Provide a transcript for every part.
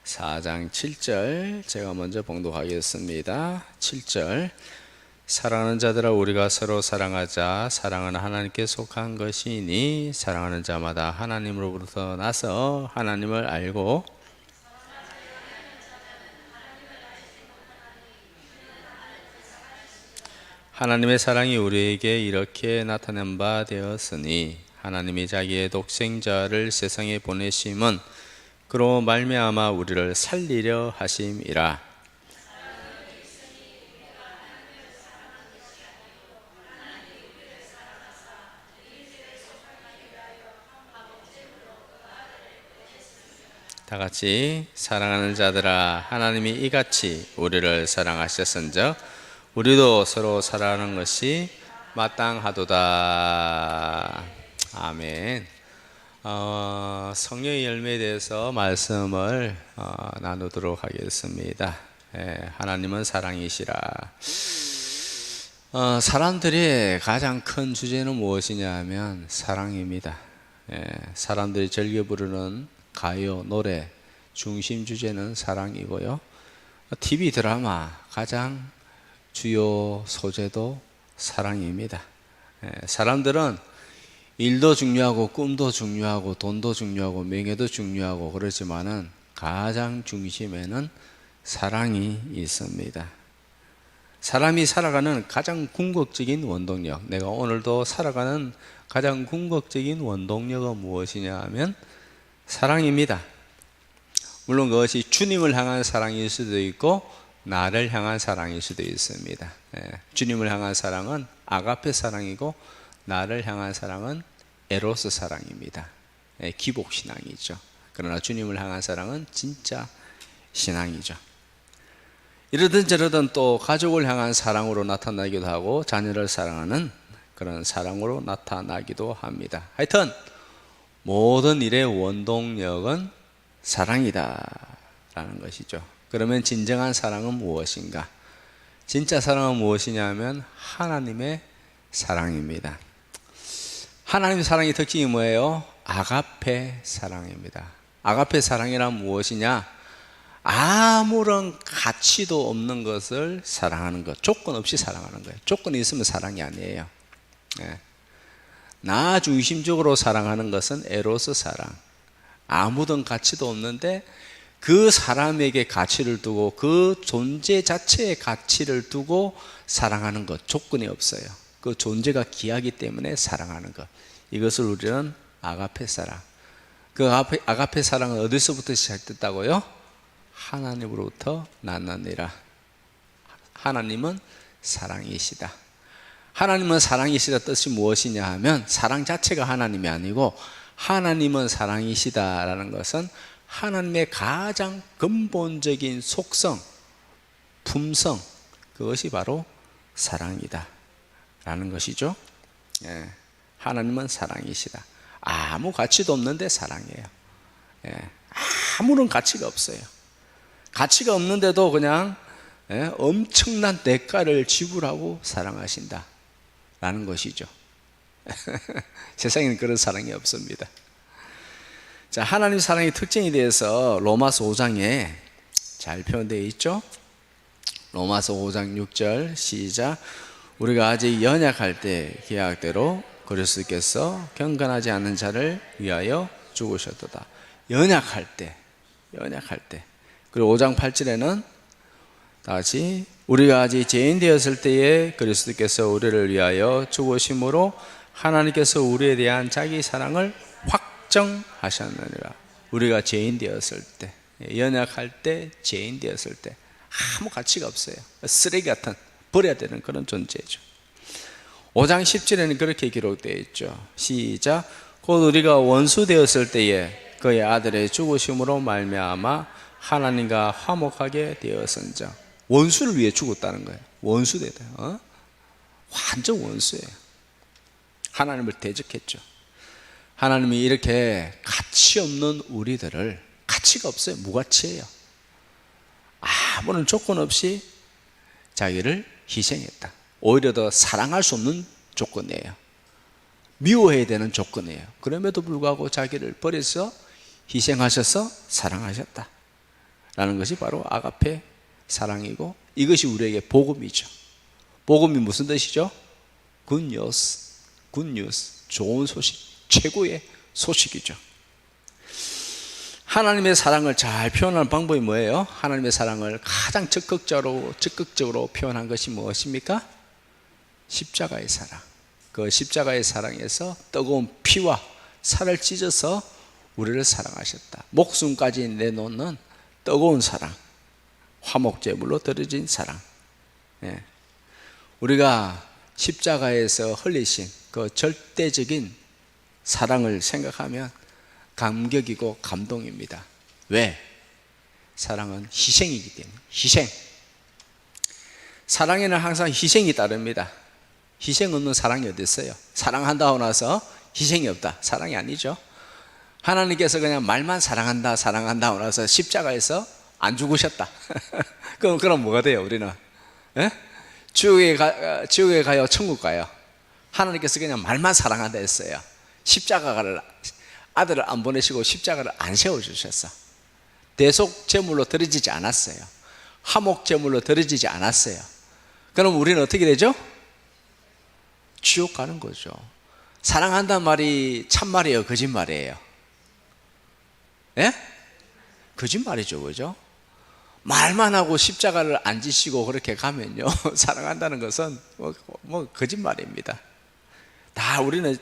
4장 7절 제가 먼저 봉독하겠습니다. 7절 사랑하는 자들아 우리가 서로 사랑하자. 사랑은 하나님께 속한 것이니 사랑하는 자마다 하나님으로부터 나서 하나님을 알고 하나님의 사랑이 우리에게 이렇게 나타난 바 되었으니 하나님이 자기의 독생자를 세상에 보내심은 그로 말미암아 우리를 살리려 하심이라. 다 같이 사랑하는 자들아 하나님이 이같이 우리를 사랑하셨은즉 우리도 서로 사랑하는 것이 마땅하도다. 아멘. 성령의 열매에 대해서 말씀을 나누도록 하겠습니다. 하나님은 사랑이시라. 사람들이 가장 큰 주제는 무엇이냐 하면 사랑입니다. 사람들이 즐겨 부르는 가요, 노래 중심 주제는 사랑이고요. TV 드라마 가장 주요 소재도 사랑입니다. 사람들은 일도 중요하고 꿈도 중요하고 돈도 중요하고 명예도 중요하고 그렇지만은 가장 중심에는 사랑이 있습니다. 사람이 살아가는 가장 궁극적인 원동력, 내가 오늘도 살아가는 가장 궁극적인 원동력은 무엇이냐 하면 사랑입니다. 물론 그것이 주님을 향한 사랑일 수도 있고 나를 향한 사랑일 수도 있습니다. 주님을 향한 사랑은 아가페 사랑이고 나를 향한 사랑은 에로스 사랑입니다. 기복 신앙이죠. 그러나 주님을 향한 사랑은 진짜 신앙이죠. 이러든 저러든 또 가족을 향한 사랑으로 나타나기도 하고 자녀를 사랑하는 그런 사랑으로 나타나기도 합니다. 하여튼 모든 일의 원동력은 사랑이다 라는 것이죠. 그러면 진정한 사랑은 무엇인가? 진짜 사랑은 무엇이냐 하면 하나님의 사랑입니다. 하나님의 사랑의 특징이 뭐예요? 아가페 사랑입니다. 아가페 사랑이란 무엇이냐? 아무런 가치도 없는 것을 사랑하는 것, 조건 없이 사랑하는 거예요. 조건이 있으면 사랑이 아니에요. 나 중심적으로 사랑하는 것은 에로스 사랑. 아무런 가치도 없는데 그 사람에게 가치를 두고 그 존재 자체의 가치를 두고 사랑하는 것, 조건이 없어요. 그 존재가 귀하기 때문에 사랑하는 것, 이것을 우리는 아가페 사랑. 그 아가페 사랑은 어디서부터 시작됐다고요? 하나님으로부터 났느니라. 하나님은 사랑이시다. 하나님은 사랑이시다 뜻이 무엇이냐 하면 사랑 자체가 하나님이 아니고 하나님은 사랑이시다라는 것은 하나님의 가장 근본적인 속성, 품성, 그것이 바로 사랑이다 라는 것이죠. 하나님은 사랑이시다. 아무 가치도 없는데 사랑이에요. 아무런 가치가 없어요. 가치가 없는데도 그냥 엄청난 대가를 지불하고 사랑하신다 라는 것이죠. 세상에는 그런 사랑이 없습니다. 자, 하나님 사랑의 특징에 대해서 로마서 5장에 잘 표현되어 있죠. 로마서 5장 6절 시작. 우리가 아직 연약할 때 계약대로 그리스도께서 경건하지 않는 자를 위하여 죽으셨도다. 연약할 때. 그리고 5장 8절에는 다시 우리가 아직 죄인 되었을 때에 그리스도께서 우리를 위하여 죽으심으로 하나님께서 우리에 대한 자기 사랑을 확정하셨느니라. 우리가 죄인 되었을 때, 연약할 때, 죄인 되었을 때 아무 가치가 없어요. 쓰레기 같은, 버려야 되는 그런 존재죠. 5장 10절에는 그렇게 기록되어 있죠. 시작. 곧 우리가 원수 되었을 때에 그의 아들의 죽으심으로 말미암아 하나님과 화목하게 되었은즉. 원수를 위해 죽었다는 거예요. 원수되다. 완전 원수예요. 하나님을 대적했죠. 하나님이 이렇게 가치 없는 우리들을, 가치가 없어요. 무가치예요. 아무런 조건 없이 자기를 희생했다. 오히려 더 사랑할 수 없는 조건이에요. 미워해야 되는 조건이에요. 그럼에도 불구하고 자기를 버려서 희생하셔서 사랑하셨다 라는 것이 바로 아가페 사랑이고, 이것이 우리에게 복음이죠. 복음이 무슨 뜻이죠? 굿뉴스, 굿뉴스, 좋은 소식, 최고의 소식이죠. 하나님의 사랑을 잘 표현하는 방법이 뭐예요? 하나님의 사랑을 가장 적극적으로 표현한 것이 무엇입니까? 십자가의 사랑. 그 십자가의 사랑에서 뜨거운 피와 살을 찢어서 우리를 사랑하셨다. 목숨까지 내놓는 뜨거운 사랑, 화목제물로 드려진 사랑. 예. 우리가 십자가에서 흘리신 그 절대적인 사랑을 생각하면 감격이고 감동입니다. 왜? 사랑은 희생이기 때문에. 희생. 사랑에는 항상 희생이 따릅니다. 희생 없는 사랑이 어디 있어요? 사랑한다고 나서 희생이 없다. 사랑이 아니죠. 하나님께서 그냥 말만 사랑한다 하고 나서 십자가에서 안 죽으셨다. 그럼 뭐가 돼요, 우리는? 예? 지옥에 가요, 천국 가요? 하나님께서 그냥 말만 사랑한다 했어요. 십자가를, 아들을 안 보내시고 십자가를 안 세워주셨어. 대속 제물로 드려지지 않았어요. 화목 제물로 드려지지 않았어요. 그럼 우리는 어떻게 되죠? 지옥 가는 거죠. 사랑한다는 말이 참말이에요, 거짓말이에요? 예? 거짓말이죠, 그죠? 말만 하고 십자가를 안 지시고 그렇게 가면요, 사랑한다는 것은 뭐 거짓말입니다. 다 우리는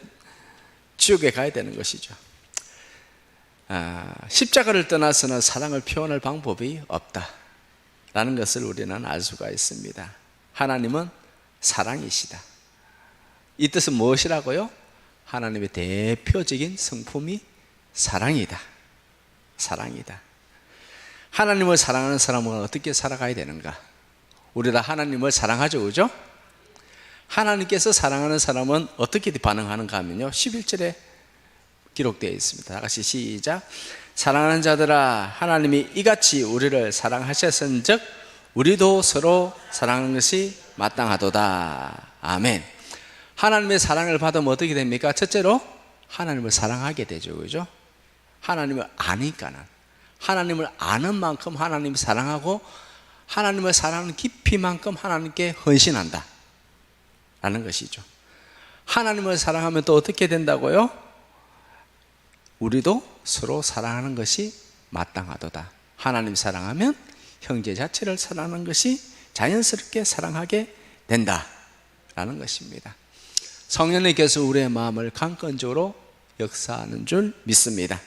지옥에 가야 되는 것이죠. 십자가를 떠나서는 사랑을 표현할 방법이 없다라는 것을 우리는 알 수가 있습니다. 하나님은 사랑이시다. 이 뜻은 무엇이라고요? 하나님의 대표적인 성품이 사랑이다. 사랑이다. 하나님을 사랑하는 사람은 어떻게 살아가야 되는가? 우리 다 하나님을 사랑하죠, 그죠? 하나님께서 사랑하는 사람은 어떻게 반응하는가 하면요, 11절에 기록되어 있습니다. 다 같이 시작. 사랑하는 자들아, 하나님이 이같이 우리를 사랑하셨은즉 우리도 서로 사랑하는 것이 마땅하도다. 아멘. 하나님의 사랑을 받으면 어떻게 됩니까? 첫째로 하나님을 사랑하게 되죠, 그죠? 하나님을 아니까는, 하나님을 아는 만큼 하나님을 사랑하고, 하나님을 사랑하는 깊이만큼 하나님께 헌신한다 라는 것이죠. 하나님을 사랑하면 또 어떻게 된다고요? 우리도 서로 사랑하는 것이 마땅하도다. 하나님 사랑하면 형제 자체를 사랑하는 것이 자연스럽게 사랑하게 된다라는 것입니다. 성령님께서 우리의 마음을 강건적으로 역사하는 줄 믿습니다.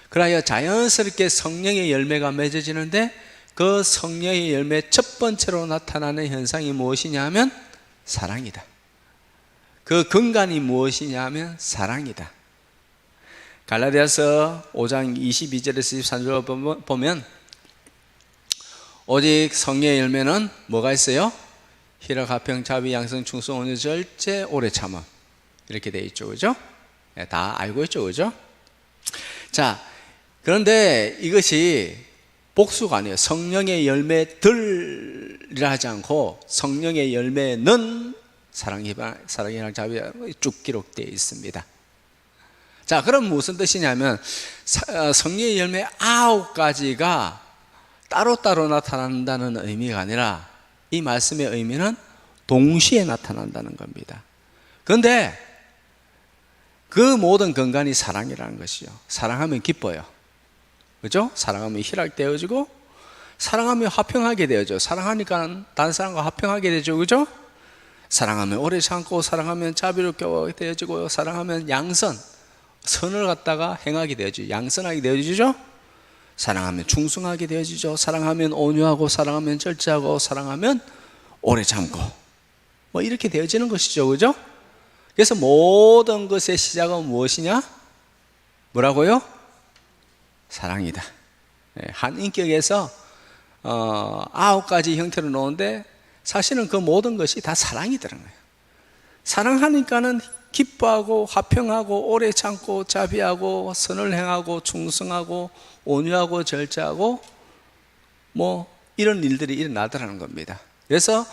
그래야 자연스럽게 성령의 열매가 맺어지는데, 그 성령의 열매 첫 번째로 나타나는 현상이 무엇이냐 하면 사랑이다. 그 근간이 무엇이냐 하면 사랑이다. 갈라디아서 5장 22절에서 23절 보면 오직 성령의 열매는 뭐가 있어요? 희락, 화평, 자비, 양성, 충성, 온유, 절제, 오래 참음, 이렇게 되어 있죠, 그죠? 네, 다 알고 있죠, 그죠? 자, 그런데 이것이 복수가 아니에요. 성령의 열매들이라 하지 않고 성령의 열매는 사랑이랑 자비가 쭉 기록되어 있습니다. 자, 그럼 무슨 뜻이냐면 성령의 열매 9가지가 따로따로 나타난다는 의미가 아니라, 이 말씀의 의미는 동시에 나타난다는 겁니다. 그런데 그 모든 근간이 사랑이라는 것이요. 사랑하면 기뻐요, 그죠? 사랑하면 희락되어지고, 사랑하면 화평하게 되어져. 사랑하니까 다른 사람과 화평하게 되죠, 그죠? 사랑하면 오래 참고, 사랑하면 자비롭게 되어지고요. 사랑하면 양선, 선을 갖다가 행하게 되어지죠. 양선하게 되어지죠. 사랑하면 충성하게 되어지죠. 사랑하면 온유하고, 사랑하면 절제하고, 사랑하면 오래 참고, 뭐 이렇게 되어지는 것이죠, 그죠? 그래서 모든 것의 시작은 무엇이냐? 뭐라고요? 사랑이다. 한 인격에서 9가지 형태로 나오는데, 사실은 그 모든 것이 다 사랑이더라는 거예요. 사랑하니까는 기뻐하고, 화평하고, 오래 참고, 자비하고, 선을 행하고, 충성하고, 온유하고, 절제하고, 뭐 이런 일들이 일어나더라는 겁니다. 그래서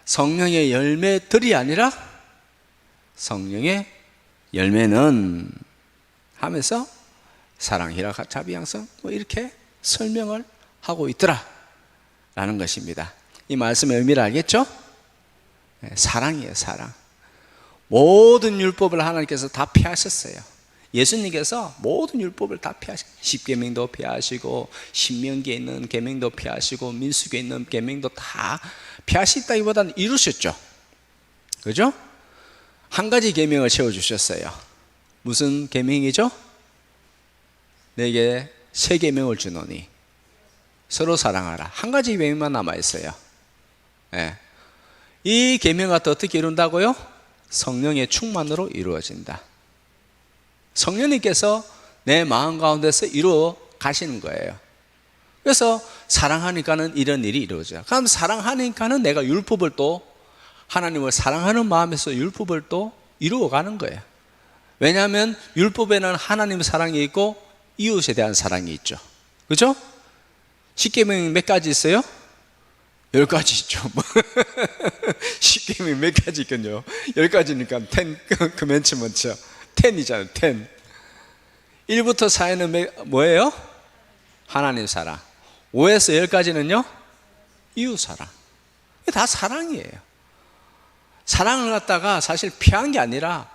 성령의 열매들이 아니라 성령의 열매는 하면서 사랑, 희락, 자비, 양성, 뭐 이렇게 설명을 하고 있더라 라는 것입니다. 이 말씀의 의미를 알겠죠? 사랑이에요, 사랑. 모든 율법을 하나님께서 다 피하셨어요. 예수님께서 모든 율법을 다 피하시고, 십계명도 피하시고, 신명기에 있는 계명도 피하시고, 민수기에 있는 계명도 다 피하시다기보다는 이루셨죠. 그죠? 한 가지 계명을 세워주셨어요. 무슨 계명이죠? 내게 세 계명을 주노니 서로 사랑하라. 한 가지 계명만 남아있어요. 네. 이 계명을 어떻게 이룬다고요? 성령의 충만으로 이루어진다. 성령님께서 내 마음 가운데서 이루어 가시는 거예요. 그래서 사랑하니까는 이런 일이 이루어져요. 그럼 사랑하니까는 내가 율법을 또, 하나님을 사랑하는 마음에서 율법을 또 이루어가는 거예요. 왜냐하면 율법에는 하나님 사랑이 있고 이웃에 대한 사랑이 있죠. 그죠? 십계명이 몇 가지 있어요? 10가지 있죠. 10계명이 몇 가지 있군요. 10가지니까 10, 그 맨 처음 먼저 10이잖아요. 10. 1부터 4에는 뭐예요? 하나님 사랑. 5에서 10까지는요? 이웃 사랑. 다 사랑이에요. 사랑을 갖다가 사실 피한 게 아니라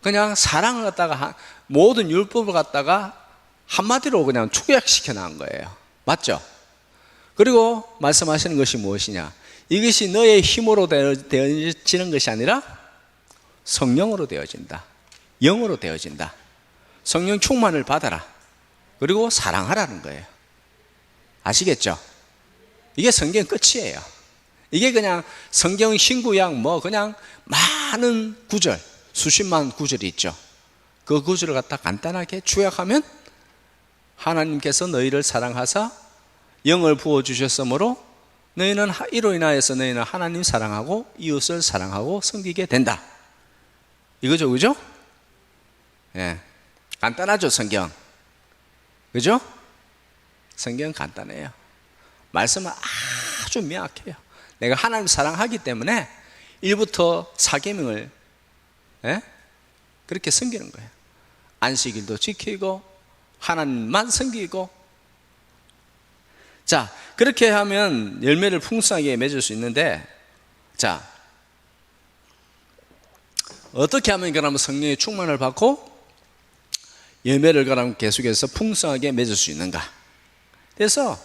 그냥 사랑을 갖다가 모든 율법을 갖다가 한마디로 그냥 축약시켜 놓은 거예요. 맞죠? 그리고 말씀하시는 것이 무엇이냐? 이것이 너의 힘으로 되어지는 것이 아니라 성령으로 되어진다. 영으로 되어진다. 성령 충만을 받아라. 그리고 사랑하라는 거예요. 아시겠죠? 이게 성경 끝이에요. 이게 그냥 성경 신구약 뭐 그냥 많은 구절, 수십만 구절이 있죠. 그 구절을 갖다 간단하게 축약하면 하나님께서 너희를 사랑하사 영을 부어주셨으므로 너희는 이로 인하여서 너희는 하나님 사랑하고 이웃을 사랑하고 섬기게 된다. 이거죠, 그죠? 예, 간단하죠, 성경. 그죠? 성경 간단해요. 말씀은 아주 명확해요. 내가 하나님 사랑하기 때문에 1부터 4계명을 그렇게 섬기는 거예요. 안식일도 지키고 하나님만 섬기고. 자, 그렇게 하면 열매를 풍성하게 맺을 수 있는데, 자, 어떻게 하면 그러면 성령의 충만을 받고 열매를 그러면 계속해서 풍성하게 맺을 수 있는가? 그래서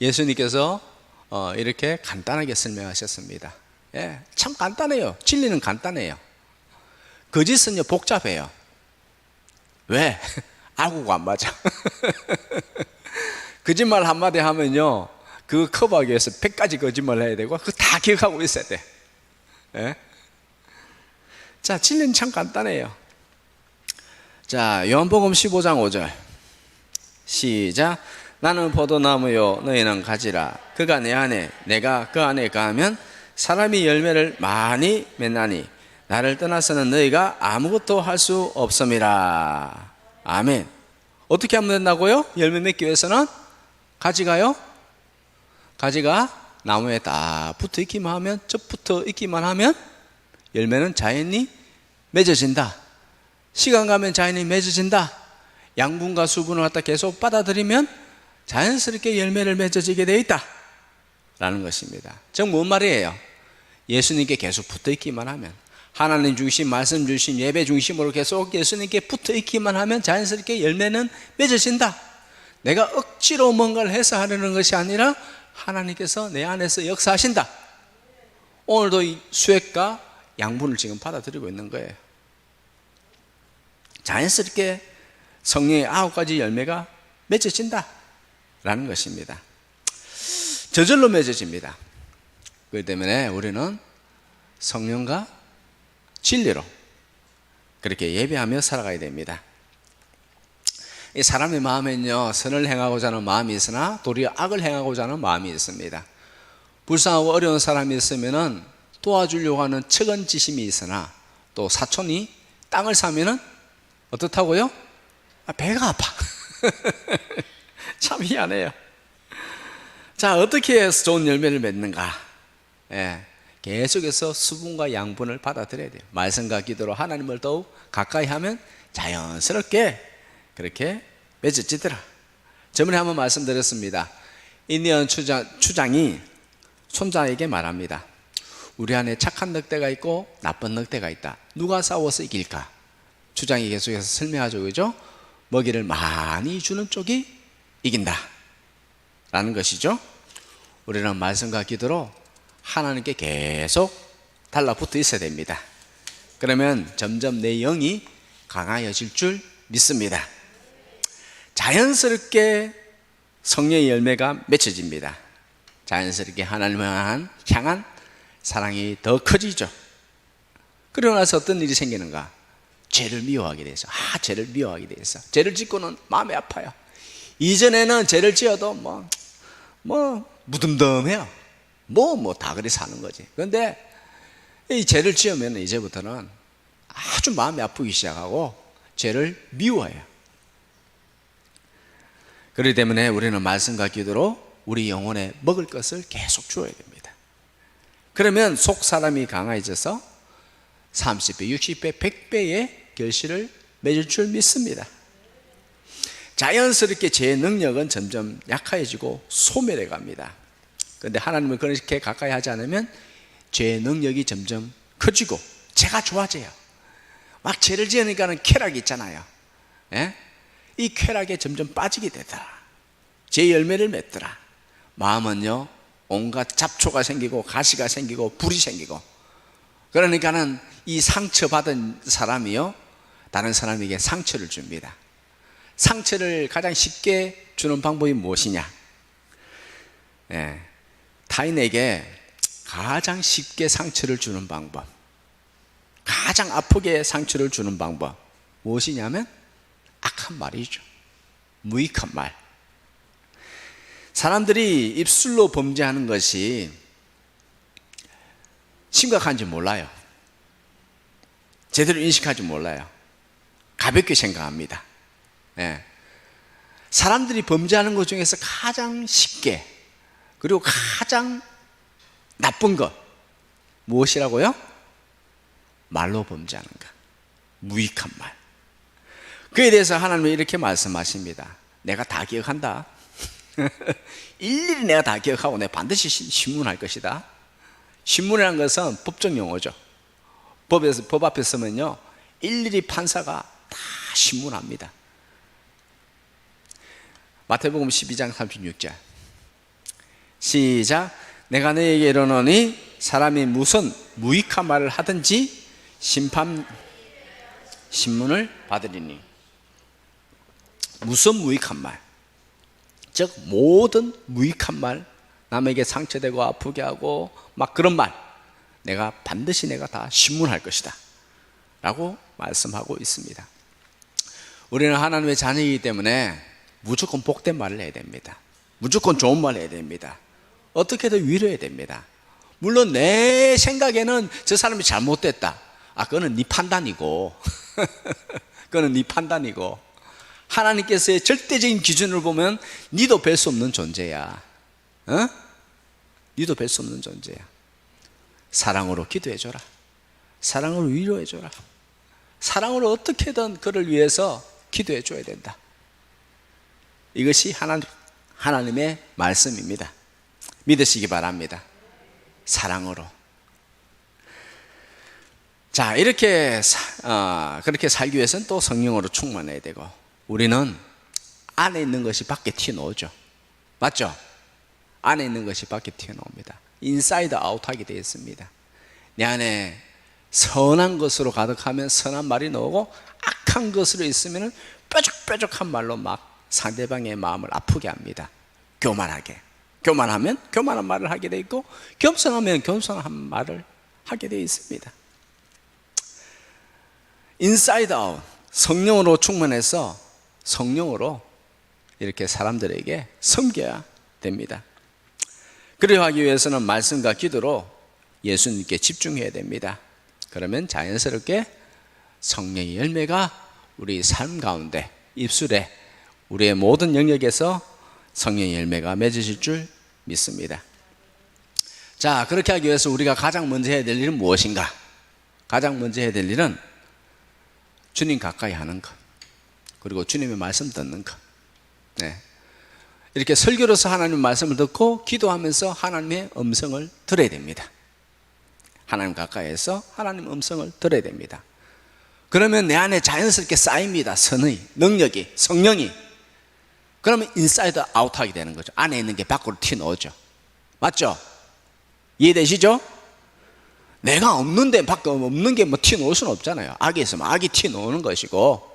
예수님께서 이렇게 간단하게 설명하셨습니다. 예, 참 간단해요. 진리는 간단해요. 거짓은요 복잡해요. 왜? 알고가 안 맞아. 거짓말 한마디 하면요 그거 커버하기 위해서 100가지 거짓말을 해야 되고 그거 다 기억하고 있어야 돼. 예? 자, 진리는 참 간단해요. 자, 요한복음 15장 5절 시작. 나는 포도나무요 너희는 가지라. 그가 내 안에 내가 그 안에 가면 사람이 열매를 많이 맺나니 나를 떠나서는 너희가 아무것도 할 수 없음이라. 아멘. 어떻게 하면 된다고요? 열매 맺기 위해서는 가지가요? 가지가 나무에 딱 붙어 있기만 하면, 접붙어 있기만 하면 열매는 자연히 맺어진다. 시간 가면 자연히 맺어진다. 양분과 수분을 갖다 계속 받아들이면 자연스럽게 열매를 맺어지게 되어 있다 라는 것입니다. 즉 뭔 말이에요? 예수님께 계속 붙어 있기만 하면, 하나님 중심, 말씀 중심, 예배 중심으로 계속 예수님께 붙어 있기만 하면 자연스럽게 열매는 맺어진다. 내가 억지로 뭔가를 해서 하려는 것이 아니라 하나님께서 내 안에서 역사하신다. 오늘도 이 수액과 양분을 지금 받아들이고 있는 거예요. 자연스럽게 성령의 9가지 열매가 맺어진다 라는 것입니다. 저절로 맺어집니다. 그렇기 때문에 우리는 성령과 진리로 그렇게 예배하며 살아가야 됩니다. 이 사람의 마음에는요 선을 행하고자 하는 마음이 있으나 도리어 악을 행하고자 하는 마음이 있습니다. 불쌍하고 어려운 사람이 있으면 도와주려고 하는 측은지심이 있으나 또 사촌이 땅을 사면은 어떻다고요? 배가 아파. 참 희한해요. 자, 어떻게 해서 좋은 열매를 맺는가? 예, 계속해서 수분과 양분을 받아들여야 돼요. 말씀과 기도로 하나님을 더욱 가까이 하면 자연스럽게 그렇게 맺어지더라. 저번에 한번 말씀드렸습니다. 인디언 추장이 손자에게 말합니다. 우리 안에 착한 늑대가 있고 나쁜 늑대가 있다. 누가 싸워서 이길까? 추장이 계속해서 설명하죠. 그죠? 먹이를 많이 주는 쪽이 이긴다 라는 것이죠. 우리는 말씀과 기도로 하나님께 계속 달라붙어 있어야 됩니다. 그러면 점점 내 영이 강하여질 줄 믿습니다. 자연스럽게 성령의 열매가 맺혀집니다. 자연스럽게 하나님을 향한 사랑이 더 커지죠. 그러고 나서 어떤 일이 생기는가? 죄를 미워하게 돼서 죄를 미워하게 돼서 죄를 짓고는 마음이 아파요. 이전에는 죄를 지어도 무덤덤해요. 다 그리 사는 거지. 그런데 이 죄를 지으면 이제부터는 아주 마음이 아프기 시작하고 죄를 미워해요. 그렇기 때문에 우리는 말씀과 기도로 우리 영혼에 먹을 것을 계속 주어야 됩니다. 그러면 속 사람이 강해져서 30배, 60배, 100배의 결실을 맺을 줄 믿습니다. 자연스럽게 제 능력은 점점 약해지고 소멸해 갑니다. 그런데 하나님을 그렇게 가까이 하지 않으면 죄의 능력이 점점 커지고 죄가 좋아져요. 막 죄를 지으니까는 쾌락이 있잖아요. 예? 이 쾌락에 점점 빠지게 되더라. 죄의 열매를 맺더라. 마음은요 온갖 잡초가 생기고 가시가 생기고 불이 생기고, 그러니까는 이 상처받은 사람이요 다른 사람에게 상처를 줍니다. 상처를 가장 쉽게 주는 방법이 무엇이냐? 타인에게 가장 쉽게 상처를 주는 방법, 가장 아프게 상처를 주는 방법 무엇이냐면 악한 말이죠. 무익한 말. 사람들이 입술로 범죄하는 것이 심각한지 몰라요. 제대로 인식하지 몰라요. 가볍게 생각합니다. 사람들이 범죄하는 것 중에서 가장 쉽게 그리고 가장 나쁜 것 무엇이라고요? 말로 범죄하는 것, 무익한 말. 그에 대해서 하나님은 이렇게 말씀하십니다. 내가 다 기억한다. 일일이 내가 다 기억하고 내가 반드시 신문할 것이다. 신문이라는 것은 법적 용어죠. 법 앞에 서면요 일일이 판사가 다 신문합니다. 마태복음 12장 36절 시작. 내가 너에게 이르노니 사람이 무슨 무익한 말을 하든지 신문을 받으리니. 무슨 무익한 말, 즉 모든 무익한 말, 남에게 상처되고 아프게 하고 막 그런 말 반드시 내가 다 신문할 것이다 라고 말씀하고 있습니다. 우리는 하나님의 자녀이기 때문에 무조건 복된 말을 해야 됩니다. 무조건 좋은 말을 해야 됩니다. 어떻게든 위로해야 됩니다. 물론 내 생각에는 저 사람이 잘못됐다. 그거는 네 판단이고 그거는 네 판단이고, 하나님께서의 절대적인 기준을 보면 니도 뵐 수 없는 존재야. 니도 뵐 수 없는 존재야. 사랑으로 기도해줘라. 사랑으로 위로해줘라. 사랑으로 어떻게든 그를 위해서 기도해줘야 된다. 이것이 하나님의 말씀입니다. 믿으시기 바랍니다. 사랑으로. 자, 이렇게 그렇게 살기 위해서는 또 성령으로 충만해야 되고, 우리는 안에 있는 것이 밖에 튀어나오죠. 맞죠? 안에 있는 것이 밖에 튀어나옵니다. 인사이드 아웃 하게 되어 있습니다. 내 안에 선한 것으로 가득하면 선한 말이 나오고, 악한 것으로 있으면 뾰족뾰족한 말로 막 상대방의 마음을 아프게 합니다. 교만하게. 교만하면 교만한 말을 하게 되어 있고, 겸손하면 겸손한 말을 하게 되어 있습니다. 인사이드 아웃, 성령으로 충만해서 성령으로 이렇게 사람들에게 섬겨야 됩니다. 그래야 하기 위해서는 말씀과 기도로 예수님께 집중해야 됩니다. 그러면 자연스럽게 성령의 열매가 우리 삶 가운데, 입술에, 우리의 모든 영역에서 성령의 열매가 맺어질 줄 믿습니다. 자, 그렇게 하기 위해서 우리가 가장 먼저 해야 될 일은 무엇인가? 가장 먼저 해야 될 일은 주님 가까이 하는 것, 그리고 주님의 말씀 듣는 것. 이렇게 설교로서 하나님 말씀을 듣고 기도하면서 하나님의 음성을 들어야 됩니다. 하나님 가까이에서 하나님 음성을 들어야 됩니다. 그러면 내 안에 자연스럽게 쌓입니다. 선의, 능력이, 성령이. 그러면 인사이드 아웃하게 되는 거죠. 안에 있는 게 밖으로 튀어나오죠. 맞죠? 이해되시죠? 내가 없는데 밖에 없는 게 뭐 튀어나올 수는 없잖아요. 악이 있으면 악이 튀어나오는 것이고.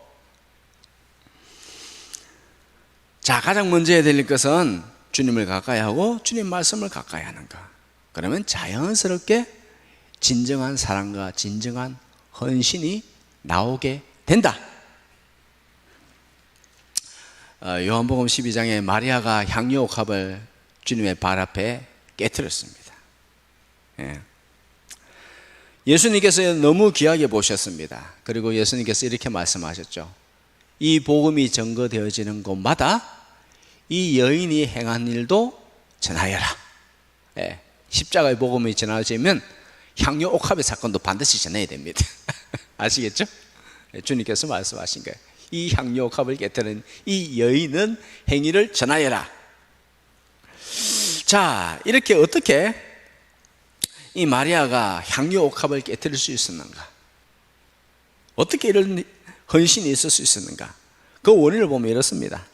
자, 가장 먼저 해야 될 것은 주님을 가까이 하고 주님 말씀을 가까이 하는 것. 그러면 자연스럽게 진정한 사랑과 진정한 헌신이 나오게 된다. 요한복음 12장에 마리아가 향유 옥합을 주님의 발 앞에 깨뜨렸습니다. 예수님께서 너무 귀하게 보셨습니다. 그리고 예수님께서 이렇게 말씀하셨죠. 이 복음이 전거되어지는 곳마다 이 여인이 행한 일도 전하여라. 십자가의 복음이 전하여지면 향유 옥합의 사건도 반드시 전해야 됩니다. 아시겠죠? 주님께서 말씀하신 거예요. 이 향유 옥합을 깨뜨린 이 여인은 행위를 전하여라. 자, 이렇게 어떻게 이 마리아가 향유 옥합을 깨뜨릴 수 있었는가? 어떻게 이런 헌신이 있을 수 있었는가? 그 원인을 보면 이렇습니다.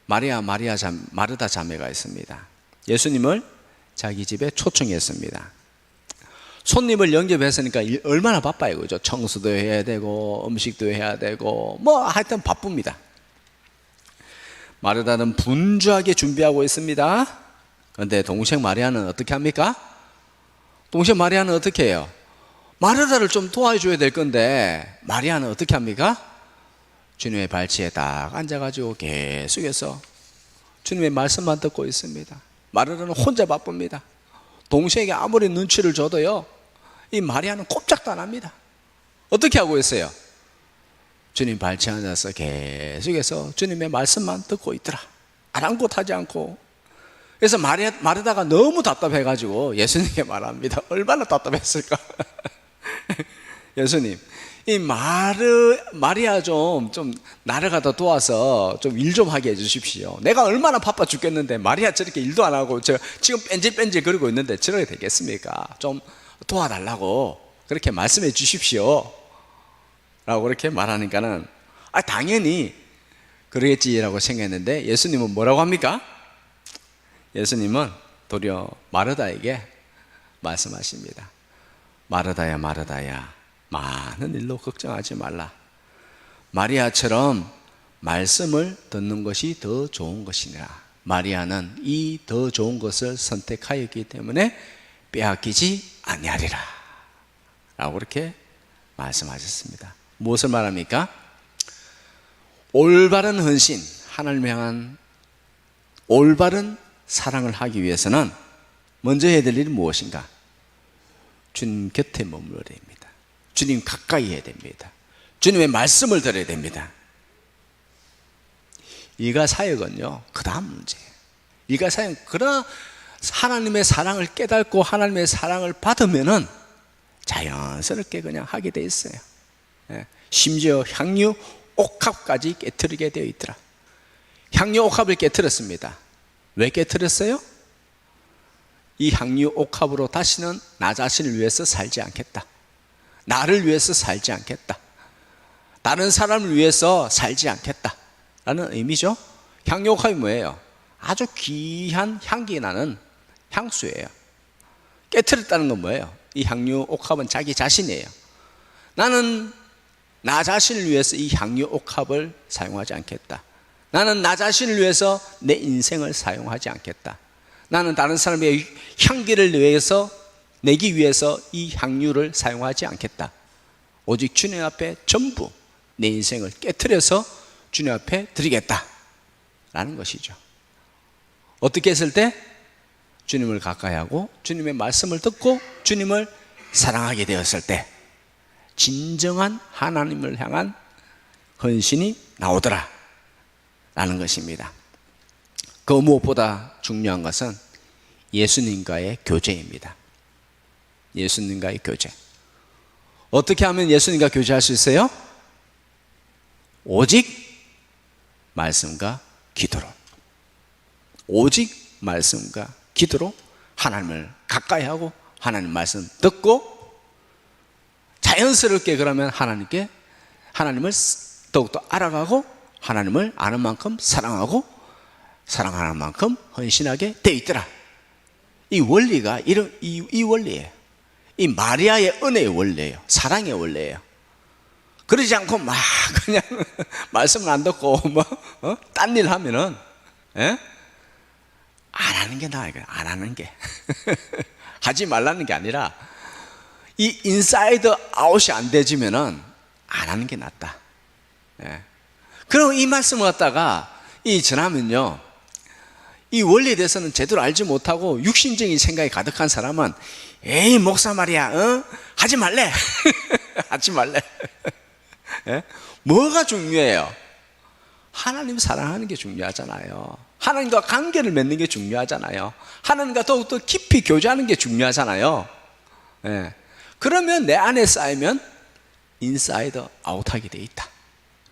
마르다 자매가 있습니다. 예수님을 자기 집에 초청했습니다. 손님을 영접했으니까 얼마나 바빠요, 그죠? 청소도 해야 되고 음식도 해야 되고 뭐 하여튼 바쁩니다. 마르다는 분주하게 준비하고 있습니다. 그런데 동생 마리아는 어떻게 합니까? 동생 마리아는 어떻게 해요? 마르다를 좀 도와줘야 될 건데 마리아는 어떻게 합니까? 주님의 발치에 딱 앉아가지고 계속해서 주님의 말씀만 듣고 있습니다. 마르다는 혼자 바쁩니다. 동생에게 아무리 눈치를 줘도요, 이 마리아는 꼼짝도 안 합니다. 어떻게 하고 있어요? 주님 발치에 앉아서 계속해서 주님의 말씀만 듣고 있더라. 아랑곳하지 않고. 그래서 마르다가 너무 답답해가지고 예수님께 말합니다. 얼마나 답답했을까? 예수님, 이 마리아 좀 나를 갖다 도와서 좀 일 좀 하게 해주십시오. 내가 얼마나 바빠 죽겠는데 마리아 저렇게 일도 안 하고 저 지금 뺀질뺀질 거리고 있는데 저렇게 되겠습니까? 좀 도와달라고 그렇게 말씀해 주십시오. 라고 그렇게 말하니까는 당연히 그러겠지라고 생각했는데 예수님은 뭐라고 합니까? 예수님은 도리어 마르다에게 말씀하십니다. 마르다야, 마르다야, 많은 일로 걱정하지 말라. 마리아처럼 말씀을 듣는 것이 더 좋은 것이니라. 마리아는 이 더 좋은 것을 선택하였기 때문에 빼앗기지 아니하리라. 라고 그렇게 말씀하셨습니다. 무엇을 말합니까? 올바른 헌신, 하나님을 향한 올바른 사랑을 하기 위해서는 먼저 해야 될 일이 무엇인가? 주님 곁에 머물러야 됩니다. 주님 가까이 해야 됩니다. 주님의 말씀을 들어야 됩니다. 일과 사역은요, 그 다음 문제예요. 일과 사역은 그러나 하나님의 사랑을 깨닫고 하나님의 사랑을 받으면은 자연스럽게 그냥 하게 돼 있어요. 심지어 향유 옥합까지 깨트리게 되어 있더라. 향유 옥합을 깨트렸습니다. 왜 깨트렸어요? 이 향유 옥합으로 다시는 나 자신을 위해서 살지 않겠다. 나를 위해서 살지 않겠다. 다른 사람을 위해서 살지 않겠다 라는 의미죠. 향유 옥합이 뭐예요? 아주 귀한 향기 나는 향수예요. 깨트렸다는 건 뭐예요? 이 향유 옥합은 자기 자신이에요. 나는 나 자신을 위해서 이 향유 옥합을 사용하지 않겠다. 나는 나 자신을 위해서 내 인생을 사용하지 않겠다. 나는 다른 사람의 향기를 내기 위해서 이 향유를 사용하지 않겠다. 오직 주님 앞에 전부 내 인생을 깨트려서 주님 앞에 드리겠다 라는 것이죠. 어떻게 했을 때? 주님을 가까이 하고 주님의 말씀을 듣고 주님을 사랑하게 되었을 때 진정한 하나님을 향한 헌신이 나오더라 라는 것입니다. 그 무엇보다 중요한 것은 예수님과의 교제입니다. 예수님과의 교제. 어떻게 하면 예수님과 교제할 수 있어요? 오직 말씀과 기도로. 오직 말씀과 기도로 하나님을 가까이 하고 하나님 말씀 듣고 자연스럽게 그러면 하나님을 더욱더 알아가고 하나님을 아는 만큼 사랑하고 사랑하는 만큼 헌신하게 되어 있더라. 이 원리가 이 원리예요. 이 마리아의 은혜의 원리예요. 사랑의 원리예요. 그러지 않고 막 그냥 말씀을 안 듣고 딴 일 하면은 안 하는 게 나아요. 안 하는 게 하지 말라는 게 아니라 이 인사이드 아웃이 안 되지면은 안 하는 게 낫다. 그럼 이 말씀을 갖다가 전하면요, 이 원리에 대해서는 제대로 알지 못하고 육신적인 생각이 가득한 사람은 에이 목사 말이야, 하지 말래. 하지 말래. 뭐가 중요해요? 하나님 사랑하는 게 중요하잖아요. 하나님과 관계를 맺는 게 중요하잖아요. 하나님과 더욱더 깊이 교제하는 게 중요하잖아요. 그러면 내 안에 쌓이면 인사이드 아웃하게 돼 있다.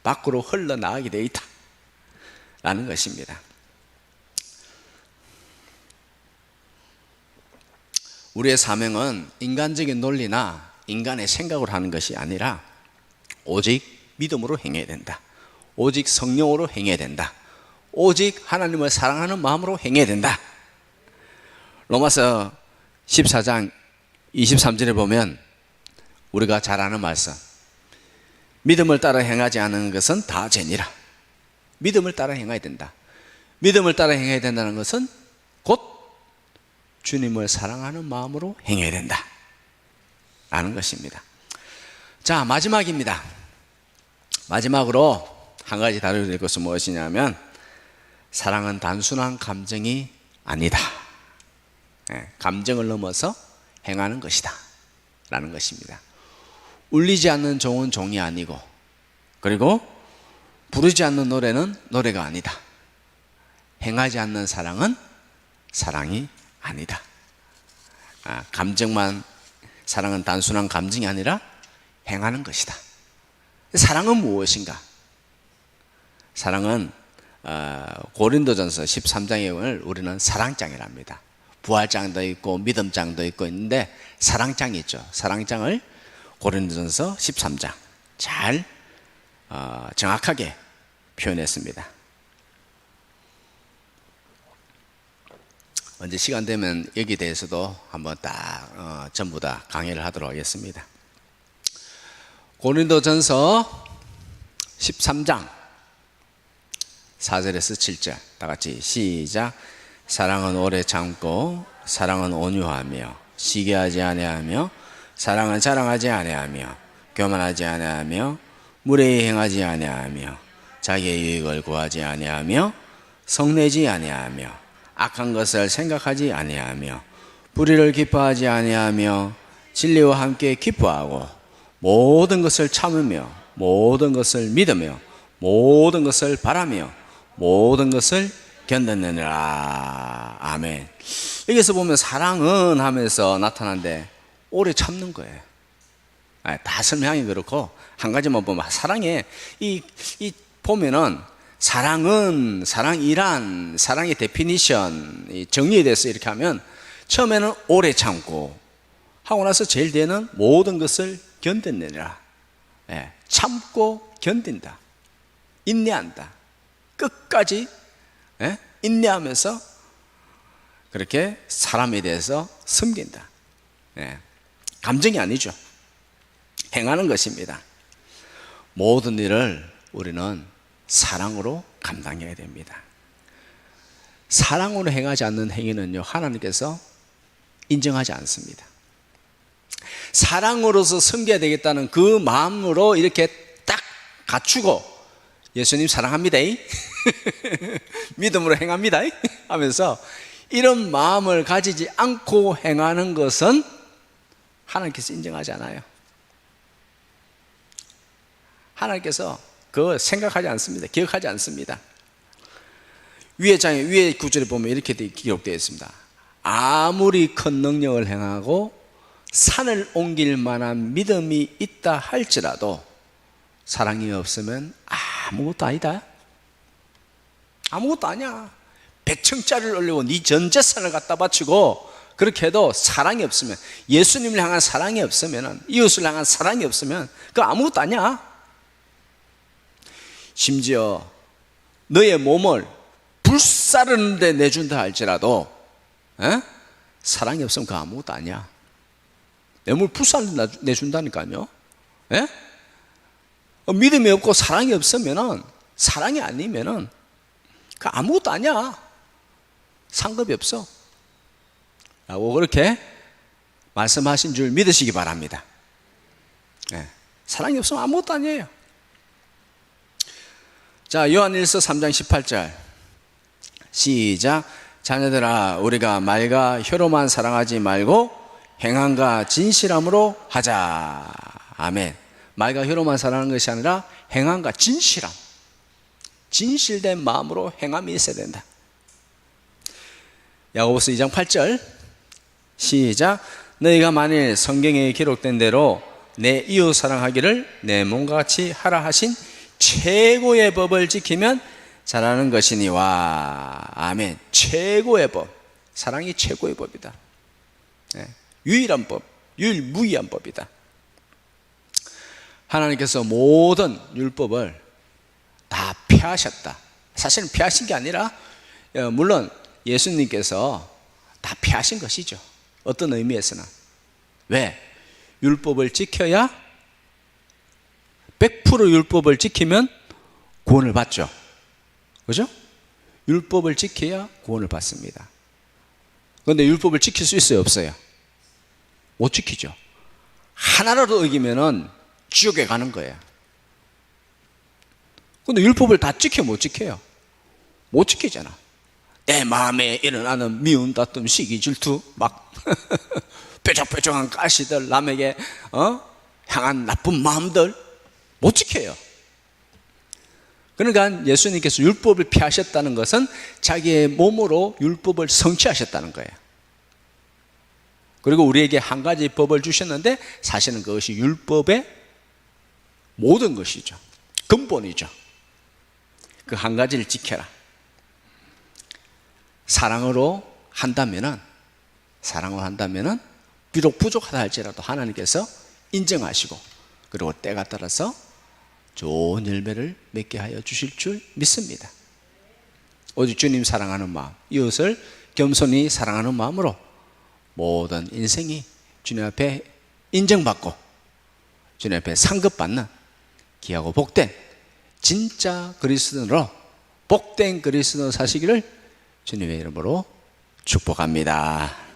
밖으로 흘러나가게 돼 있다 라는 것입니다. 우리의 사명은 인간적인 논리나 인간의 생각으로 하는 것이 아니라 오직 믿음으로 행해야 된다. 오직 성령으로 행해야 된다. 오직 하나님을 사랑하는 마음으로 행해야 된다. 로마서 14장 23절에 보면 우리가 잘 아는 말씀, 믿음을 따라 행하지 않는 것은 다 죄니라. 믿음을 따라 행해야 된다. 믿음을 따라 행해야 된다는 것은 곧 주님을 사랑하는 마음으로 행해야 된다 라는 것입니다. 자, 마지막입니다. 마지막으로 한 가지 다루게 될 것은 무엇이냐면 사랑은 단순한 감정이 아니다. 감정을 넘어서 행하는 것이다 라는 것입니다. 울리지 않는 종은 종이 아니고, 그리고 부르지 않는 노래는 노래가 아니다. 행하지 않는 사랑은 사랑이 아니다. 감정만, 사랑은 단순한 감정이 아니라 행하는 것이다. 사랑은 무엇인가? 사랑은 고린도전서 13장에 우리는 사랑장이랍니다. 부활장도 있고 믿음장도 있고 있는데 사랑장이 있죠. 사랑장을 고린도전서 13장 잘 정확하게 표현했습니다. 언제 시간 되면 여기에 대해서도 한번 딱 전부 다 강의를 하도록 하겠습니다. 고린도전서 13장 4절에서 7절 다 같이 시작. 사랑은 오래 참고 사랑은 온유하며 시기하지 아니하며 사랑은 자랑하지 아니하며 교만하지 아니하며 무례히 행하지 아니하며 자기의 유익을 구하지 아니하며 성내지 아니하며 악한 것을 생각하지 아니하며 불의를 기뻐하지 아니하며 진리와 함께 기뻐하고 모든 것을 참으며 모든 것을 믿으며 모든 것을 바라며 모든 것을 견뎌내느라. 아멘. 여기서 보면 사랑은 하면서 나타나는데 오래 참는 거예요. 다 설명이 그렇고 한 가지만 보면 사랑에 보면은 사랑은 사랑이란 사랑의 데피니션 정의에 대해서 이렇게 하면 처음에는 오래 참고 하고 나서 제일 뒤에는 모든 것을 견뎌내느라. 참고 견딘다. 인내한다. 끝까지 인내하면서 그렇게 사람에 대해서 섬긴다. 감정이 아니죠. 행하는 것입니다. 모든 일을 우리는 사랑으로 감당해야 됩니다. 사랑으로 행하지 않는 행위는요, 하나님께서 인정하지 않습니다. 사랑으로서 섬겨야 되겠다는 그 마음으로 이렇게 딱 갖추고 예수님 사랑합니다 믿음으로 행합니다 하면서 이런 마음을 가지지 않고 행하는 것은 하나님께서 인정하지 않아요. 하나님께서 그거 생각하지 않습니다. 기억하지 않습니다. 위에 구절에 보면 이렇게 기록되어 있습니다. 아무리 큰 능력을 행하고 산을 옮길 만한 믿음이 있다 할지라도 사랑이 없으면 아무것도 아니다. 아무것도 아니야. 100층짜리를 올리고 네 전 재산을 갖다 바치고 그렇게 해도 사랑이 없으면, 예수님을 향한 사랑이 없으면, 이웃을 향한 사랑이 없으면 그거 아무것도 아니야. 심지어 너의 몸을 불사르는데 내준다 할지라도 사랑이 없으면 그거 아무것도 아니야. 내 몸을 불사르는데 내준다니까요. 믿음이 없고 사랑이 없으면, 사랑이 아니면 그거 아무것도 아니야. 상급이 없어 라고 그렇게 말씀하신 줄 믿으시기 바랍니다. 사랑이 없으면 아무것도 아니에요. 자, 요한일서 3장 18절 시작. 자녀들아, 우리가 말과 혀로만 사랑하지 말고 행함과 진실함으로 하자. 아멘. 말과 혀로만 사랑하는 것이 아니라 행함과 진실함, 진실된 마음으로 행함이 있어야 된다. 야고보서 2장 8절 시작. 너희가 만일 성경에 기록된 대로 내 이웃 사랑하기를 내 몸과 같이 하라 하신 최고의 법을 지키면 잘하는 것이니와. 아멘. 최고의 법, 사랑이 최고의 법이다. 유일한 법, 유일무이한 법이다. 하나님께서 모든 율법을 다 폐하셨다. 사실은 폐하신 게 아니라, 물론 예수님께서 다 폐하신 것이죠. 어떤 의미에서는. 왜? 율법을 지켜야, 100% 율법을 지키면 구원을 받죠. 그죠? 율법을 지켜야 구원을 받습니다. 그런데 율법을 지킬 수 있어요, 없어요? 못 지키죠. 하나라도 어기면은 지옥에 가는 거예요. 그런데 율법을 다 지켜 못 지켜요? 못 지키잖아. 내 마음에 일어나는 미운 다툼, 시기, 질투, 막 뾰족뾰족한 가시들, 남에게 향한 나쁜 마음들 못 지켜요. 그러니까 예수님께서 율법을 피하셨다는 것은 자기의 몸으로 율법을 성취하셨다는 거예요. 그리고 우리에게 한 가지 법을 주셨는데 사실은 그것이 율법의 모든 것이죠. 근본이죠. 그 한 가지를 지켜라. 사랑으로 한다면은 비록 부족하다 할지라도 하나님께서 인정하시고, 그리고 때가 따라서 좋은 열매를 맺게 하여 주실 줄 믿습니다. 오직 주님 사랑하는 마음, 이웃을 겸손히 사랑하는 마음으로 모든 인생이 주님 앞에 인정받고 주님 앞에 상급받는 귀하고 복된 진짜 그리스도인으로, 복된 그리스도 사시기를 주님의 이름으로 축복합니다.